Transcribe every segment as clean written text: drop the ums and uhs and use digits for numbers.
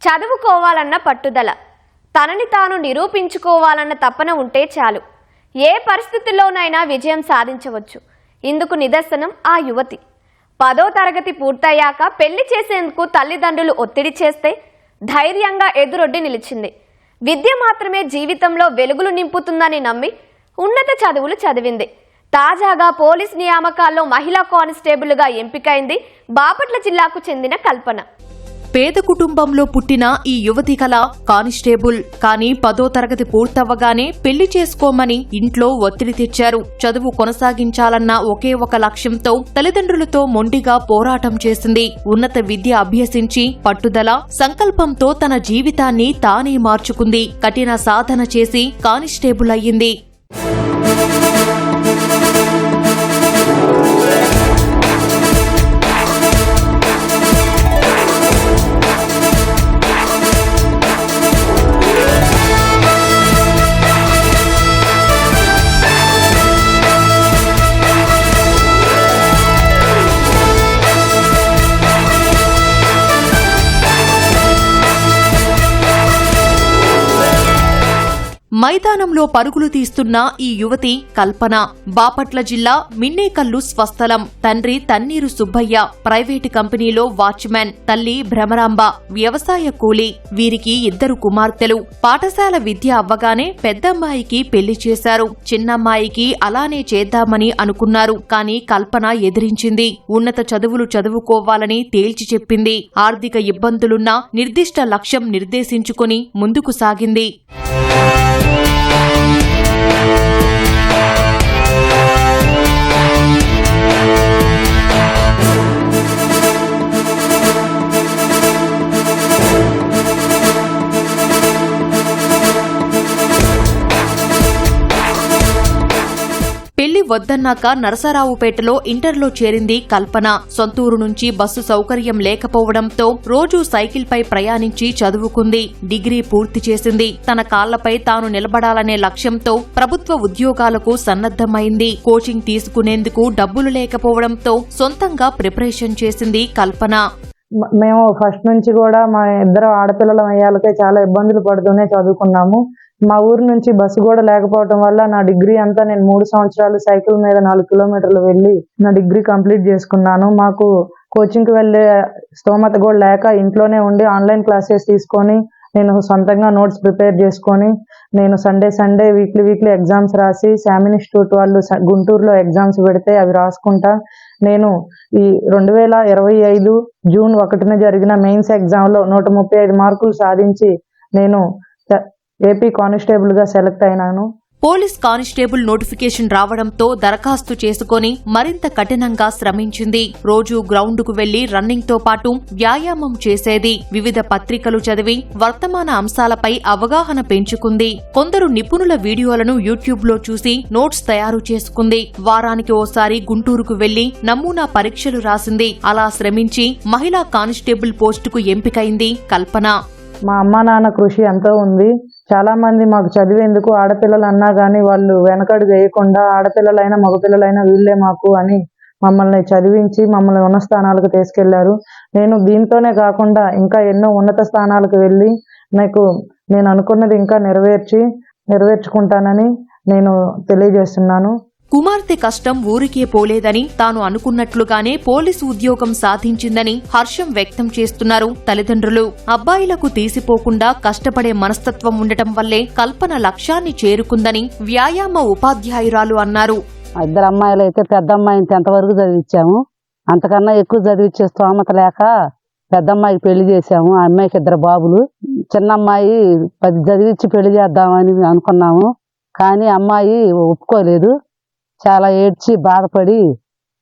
చదువుకోవాలన్న పట్టుదల, తనని తాను నిరూపించుకోవాలన్న తపన ఉంటే చాలు, ఏ పరిస్థితుల్లోనైనా విజయం సాధించవచ్చు. ఇందుకు నిదర్శనం ఆ యువతి. 10వ తరగతి పూర్తయ్యాక పెళ్లి చేసేందుకు తల్లిదండ్రులు ఒత్తిడి చేస్తే ధైర్యంగా ఎదురొడ్డి నిలిచింది. విద్య మాత్రమే జీవితంలో వెలుగులు నింపుతుందని నమ్మి ఉన్నత చదువులు చదివింది. తాజాగా పోలీస్ నియామకాల్లో మహిళా కానిస్టేబుల్గా ఎంపికైంది బాపట్ల జిల్లాకు చెందిన కల్పన. పేద కుటుంబంలో పుట్టిన ఈ యువతి కళ కానిస్టేబుల్. కానీ 10వ తరగతి పూర్తవ్వగానే పెళ్లి చేసుకోమని ఇంట్లో ఒత్తిడి తెచ్చారు. చదువు కొనసాగించాలన్న ఒకే ఒక లక్ష్యంతో తల్లిదండ్రులతో మొండిగా పోరాటం చేసింది. ఉన్నత విద్య అభ్యసించి పట్టుదల, సంకల్పంతో తన జీవితాన్ని తానే మార్చుకుంది. కఠిన సాధన చేసి కానిస్టేబుల్ అయ్యింది. మైదానంలో పరుగులు తీస్తున్న ఈ యువతి కల్పన. బాపట్ల జిల్లా మిన్నేకల్లు స్వస్థలం. తండ్రి తన్నీరు సుబ్బయ్య ప్రైవేటు కంపెనీలో వాచ్మెన్, తల్లి భ్రమరాంబ వ్యవసాయ కూలీ. వీరికి 2 కుమార్తెలు. పాఠశాల విద్య అవ్వగానే పెద్దమ్మాయికి పెళ్లి చేశారు. చిన్నమ్మాయికి అలానే చేద్దామని అనుకున్నారు. కానీ కల్పన ఎదిరించింది. ఉన్నత చదువులు చదువుకోవాలని తేల్చి చెప్పింది. ఆర్థిక ఇబ్బందులున్నా నిర్దిష్ట లక్ష్యం నిర్దేశించుకుని ముందుకు సాగింది. పెళ్లి వద్దన్నాక నరసరావుపేటలో ఇంటర్లో చేరింది కల్పన. సొంతూరు నుంచి బస్సు సౌకర్యం లేకపోవడంతో రోజూ సైకిల్పై ప్రయాణించి చదువుకుంది. డిగ్రీ పూర్తి చేసింది. తన కాళ్లపై తాను నిలబడాలనే లక్ష్యంతో ప్రభుత్వ ఉద్యోగాలకు సన్నద్దమైంది. కోచింగ్ తీసుకునేందుకు డబ్బులు లేకపోవడంతో సొంతంగా ప్రిపరేషన్ చేసింది కల్పన. మేము ఫస్ట్ నుంచి కూడా మా 2 ఆడపిల్లల అయ్యాలకే చాలా ఇబ్బందులు పడుతూనే చదువుకున్నాము. మా ఊరు నుంచి బస్సు కూడా లేకపోవడం వల్ల నా డిగ్రీ అంతా నేను 3 సంవత్సరాలు సైకిల్ మీద 4 కిలోమీటర్లు వెళ్ళి నా డిగ్రీ కంప్లీట్ చేసుకున్నాను. మాకు కోచింగ్కి వెళ్ళే స్తోమత కూడా లేక ఇంట్లోనే ఉండి ఆన్లైన్ క్లాసెస్ తీసుకొని నేను సొంతంగా నోట్స్ ప్రిపేర్ చేసుకొని నేను సండే వీక్లీ ఎగ్జామ్స్ రాసి శామ్ ఇన్స్టిట్యూట్ వాళ్ళు గుంటూరులో ఎగ్జామ్స్ పెడితే అవి రాసుకుంటా నేను ఈ 2025 జూన్ 1న జరిగిన మెయిన్స్ ఎగ్జామ్లో 135 మార్కులు సాధించి నేను ఏపీ కానిస్టేబుల్ గా సెలెక్ట్ అయినాను. పోలీస్ కానిస్టేబుల్ నోటిఫికేషన్ రావడంతో దరఖాస్తు చేసుకుని మరింత కఠినంగా శ్రమించింది. రోజూ గ్రౌండ్కు వెళ్లి రన్నింగ్ తో పాటు వ్యాయామం చేసేది. వివిధ పత్రికలు చదివి వర్తమాన అంశాలపై అవగాహన పెంచుకుంది. కొందరు నిపుణుల వీడియోలను యూట్యూబ్లో చూసి నోట్స్ తయారు చేసుకుంది. వారానికి ఓసారి గుంటూరుకు వెళ్లి నమూనా పరీక్షలు రాసింది. అలా శ్రమించి మహిళా కానిస్టేబుల్ పోస్టుకు ఎంపికైంది కల్పన. మా అమ్మా నాన్న కృషి ఎంతో ఉంది. చాలా మంది మాకు చదివేందుకు ఆడపిల్లలు అన్నా కానీ వాళ్ళు వెనకడుగు వేయకుండా ఆడపిల్లలైనా మగపిల్లలైనా వీళ్ళే మాకు అని మమ్మల్ని చదివించి మమ్మల్ని ఉన్నత స్థానాలకు తీసుకెళ్లారు. నేను దీంతోనే కాకుండా ఇంకా ఎన్నో ఉన్నత స్థానాలకు వెళ్ళి నేను అనుకున్నది ఇంకా నెరవేర్చుకుంటానని నేను తెలియజేస్తున్నాను. కుమార్తె కష్టం ఊరికే పోలేదని, తాను అనుకున్నట్లుగానే పోలీసు ఉద్యోగం సాధించిందని హర్షం వ్యక్తం చేస్తున్నారు తల్లిదండ్రులు. అబ్బాయిలకు తీసిపోకుండా కష్టపడే మనస్తత్వం ఉండటం వల్లే కల్పన లక్ష్యాన్ని చేరుకుందని వ్యాయామ ఉపాధ్యాయురాలు అన్నారు. 2 అమ్మాయిలు అయితే పెద్ద అమ్మాయిని 10th వరకు చదివించాము. అంతకన్నా ఎక్కువ చదివించే స్తోమత లేక పెద్ద అమ్మాయికి పెళ్లి చేశాము. ఆ అమ్మాయికి 2 బాబులు. చిన్న అమ్మాయి 10 చదివించి పెళ్లి చేద్దామని అనుకున్నాము. కానీ అమ్మాయి ఒప్పుకోలేదు. చాలా ఏడ్చి బాధపడి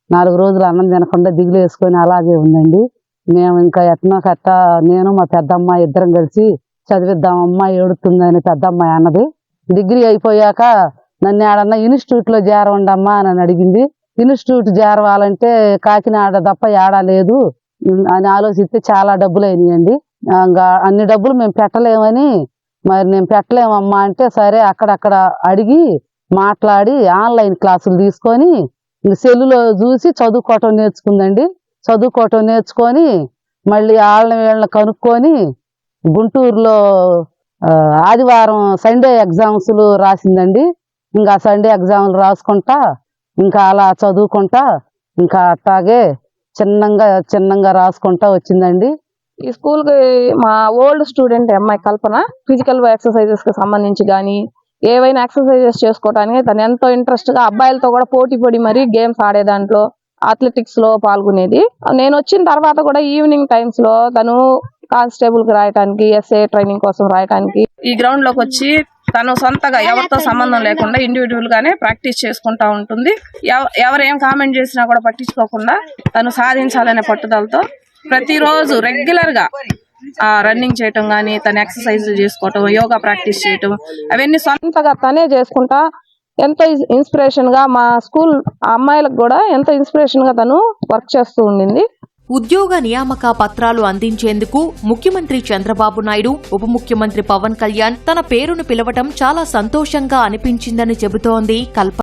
4 రోజులు అన్నం తినకుండా దిగులు వేసుకొని అలాగే ఉందండి. మేము ఇంకా ఎట్లా నేను మా పెద్ద అమ్మాయి 2 కలిసి చదివిద్దాం, అమ్మాయి ఏడుతుందని పెద్ద అమ్మాయి అన్నది. డిగ్రీ అయిపోయాక నన్ను ఏడన్నా ఇన్స్టిట్యూట్లో చేరవండమ్మా అని అడిగింది. ఇన్స్టిట్యూట్ చేరవాలంటే కాకినాడ తప్ప ఏడా లేదు అని ఆలోచిస్తే చాలా డబ్బులు అయినాయండి. అన్ని డబ్బులు మేము పెట్టలేమని, మరి నేను పెట్టలేమమ్మా అంటే సరే అక్కడక్కడ అడిగి మాట్లాడి ఆన్లైన్ క్లాసులు తీసుకొని సెల్లులో చూసి చదువుకోవటం నేర్చుకుందండి. చదువుకోవటం నేర్చుకొని మళ్ళీ వాళ్ళని వీళ్ళని కనుక్కొని గుంటూరులో ఆదివారం సండే ఎగ్జామ్స్ రాసిందండి. ఇంకా సండే ఎగ్జామ్లు రాసుకుంటా ఇంకా అలా చదువుకుంటా ఇంకా అట్టాగే చిన్నంగా రాసుకుంటా వచ్చిందండి. ఈ స్కూల్ కి మా ఓల్డ్ స్టూడెంట్ అమ్మాయి కల్పన ఫిజికల్ ఎక్సర్సైజెస్ కి సంబంధించి కానీ ఏవైనా ఎక్సర్సైజెస్ చేసుకోవడానికి తను ఎంతో ఇంట్రెస్ట్ గా అబ్బాయిలతో కూడా పోటీ పడి మరీ గేమ్స్ ఆడే దాంట్లో అథ్లెటిక్స్ లో పాల్గొనేది. నేను వచ్చిన తర్వాత కూడా ఈవినింగ్ టైమ్స్ లో తను కానిస్టేబుల్ కి రాయడానికి, ఎస్ఏ ట్రైనింగ్ కోసం రాయడానికి ఈ గ్రౌండ్ లోకి వచ్చి తను సొంతగా ఎవరితో సంబంధం లేకుండా ఇండివిజువల్ గానే ప్రాక్టీస్ చేసుకుంటా ఉంటుంది. ఎవరు ఏం కామెంట్ చేసినా కూడా పట్టించుకోకుండా తను సాధించాలనే పట్టుదలతో ప్రతిరోజు రెగ్యులర్ గా రన్నింగ్ చేయటం గానీ, తన ఎక్సర్సైజ్ చేసుకోవటం, యోగా ప్రాక్టీస్ చేయటం అవన్నీ సొంతగా తనే చేసుకుంటా ఎంతో ఇన్స్పిరేషన్ గా మా స్కూల్ అమ్మాయిలకు కూడా ఎంతో ఇన్స్పిరేషన్ గా తను వర్క్ చేస్తూ ఉండింది. ఉద్యోగ నియామక పత్రాలు అందించేందుకు ముఖ్యమంత్రి చంద్రబాబు నాయుడు, ఉప ముఖ్యమంత్రి పవన్ కళ్యాణ్ తన పేరును పిలవటం చాలా సంతోషంగా అనిపించిందని చెబుతోంది కల్పన.